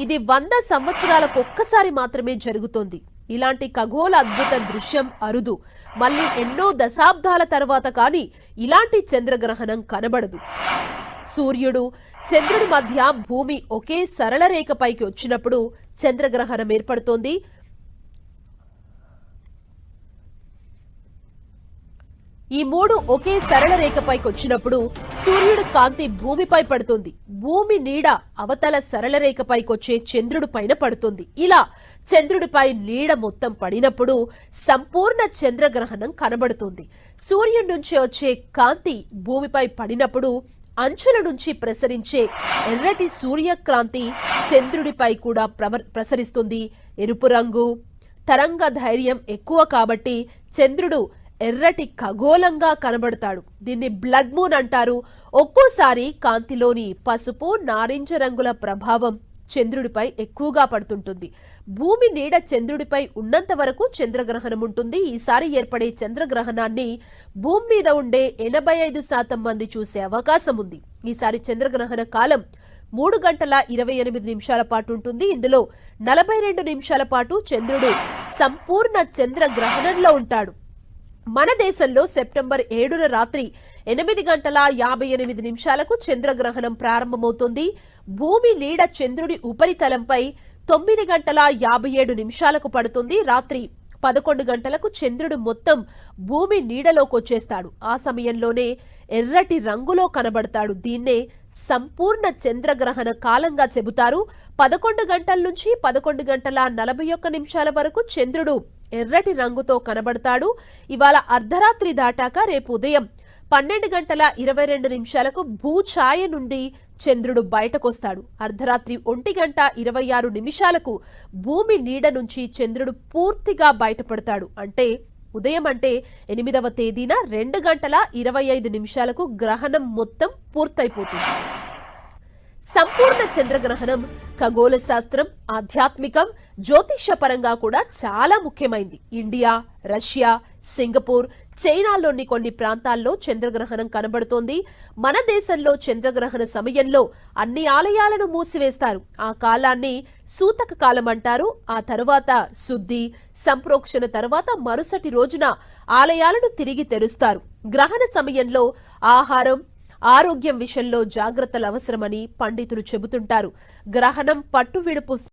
ఇది 100 సంవత్సరాలకు ఒక్కసారి మాత్రమే జరుగుతోంది. ఇలాంటి ఖగోళ అద్భుత దృశ్యం అరుదు. మళ్ళీ ఎన్నో దశాబ్దాల తర్వాత కానీ ఇలాంటి చంద్రగ్రహణం కనబడదు. సూర్యుడు చంద్రుడి మధ్య భూమి ఒకే సరళ రేఖపైకి వచ్చినప్పుడు చంద్రగ్రహణం ఏర్పడుతోంది. ఈ మూడు ఒకే సరళ రేఖపైకి వచ్చినప్పుడు సూర్యుడు కాంతి భూమిపై పడుతుంది. భూమి నీడ అవతల సరళ రేఖపైకి వచ్చే చంద్రుడి పైన పడుతుంది. ఇలా చంద్రుడిపై నీడ మొత్తం పడినప్పుడు సంపూర్ణ చంద్రగ్రహణం కనబడుతుంది. సూర్యుడి నుంచి వచ్చే కాంతి భూమిపై పడినప్పుడు అంచుల నుంచి ప్రసరించే ఎర్రటి సూర్యకాంతి చంద్రుడిపై కూడా ప్రసరిస్తుంది. ఎరుపు రంగు తరంగ ధైర్యం ఎక్కువ కాబట్టి చంద్రుడు ఎర్రటి ఖగోళంగా కనబడతాడు. దీన్ని బ్లడ్ మూన్ అంటారు. ఒక్కోసారి కాంతిలోని పసుపు నారింజ రంగుల ప్రభావం చంద్రుడిపై ఎక్కువగా పడుతుంటుంది. భూమి నీడ చంద్రుడిపై ఉన్నంత వరకు చంద్రగ్రహణం ఉంటుంది. ఈసారి ఏర్పడే చంద్రగ్రహణాన్ని భూమి మీద ఉండే 85% మంది చూసే అవకాశం ఉంది. ఈసారి చంద్రగ్రహణ కాలం 3 గంటల 28 నిమిషాల పాటు ఉంటుంది. ఇందులో 42 నిమిషాల పాటు చంద్రుడు సంపూర్ణ చంద్రగ్రహణంలో ఉంటాడు. మన దేశంలో సెప్టెంబర్ 7న రాత్రి 8 గంటల 58 నిమిషాలకు చంద్రగ్రహణం ప్రారంభమవుతుంది. భూమి నీడ చంద్రుడి ఉపరితలంపై 9 గంటల 57 నిమిషాలకు పడుతుంది. రాత్రి 11 గంటలకు చంద్రుడు మొత్తం భూమి నీడలోకి వచ్చేస్తాడు. ఆ సమయంలోనే ఎర్రటి రంగులో కనబడతాడు. దీన్నే సంపూర్ణ చంద్రగ్రహణ కాలంగా చెబుతారు. 11 గంటల నుంచి 11 గంటల 41 నిమిషాల వరకు చంద్రుడు ఎర్రటి రంగుతో కనబడతాడు. ఇవాళ అర్ధరాత్రి దాటాక రేపు ఉదయం 12 గంటల 22 నిమిషాలకు భూఛాయ నుండి చంద్రుడు బయటకొస్తాడు. అర్ధరాత్రి 1 గంట 26 నిమిషాలకు భూమి నీడ నుంచి చంద్రుడు పూర్తిగా బయటపడతాడు. అంటే ఉదయం అంటే 8వ తేదీన 2 గంటల 25 నిమిషాలకు గ్రహణం మొత్తం పూర్తయిపోతుంది. సంపూర్ణ చంద్రగ్రహణం ఖగోళ శాస్త్రం, ఆధ్యాత్మికం, జ్యోతిషపరంగా కూడా చాలా ముఖ్యమైంది. ఇండియా, రష్యా, సింగపూర్, చైనాలోని కొన్ని ప్రాంతాల్లో చంద్రగ్రహణం కనబడుతోంది. మన దేశంలో చంద్రగ్రహణ సమయంలో అన్ని ఆలయాలను మూసివేస్తారు. ఆ కాలాన్ని సూతక కాలం అంటారు. ఆ తరువాత శుద్ధి, సంప్రోక్షణ తర్వాత మరుసటి రోజున ఆలయాలను తిరిగి తెరుస్తారు. గ్రహణ సమయంలో ఆహారం, ఆరోగ్యం విషయంలో జాగ్రత్తలు అవసరమని పండితులు చెబుతుంటారు. గ్రహణం పట్టువిడుపు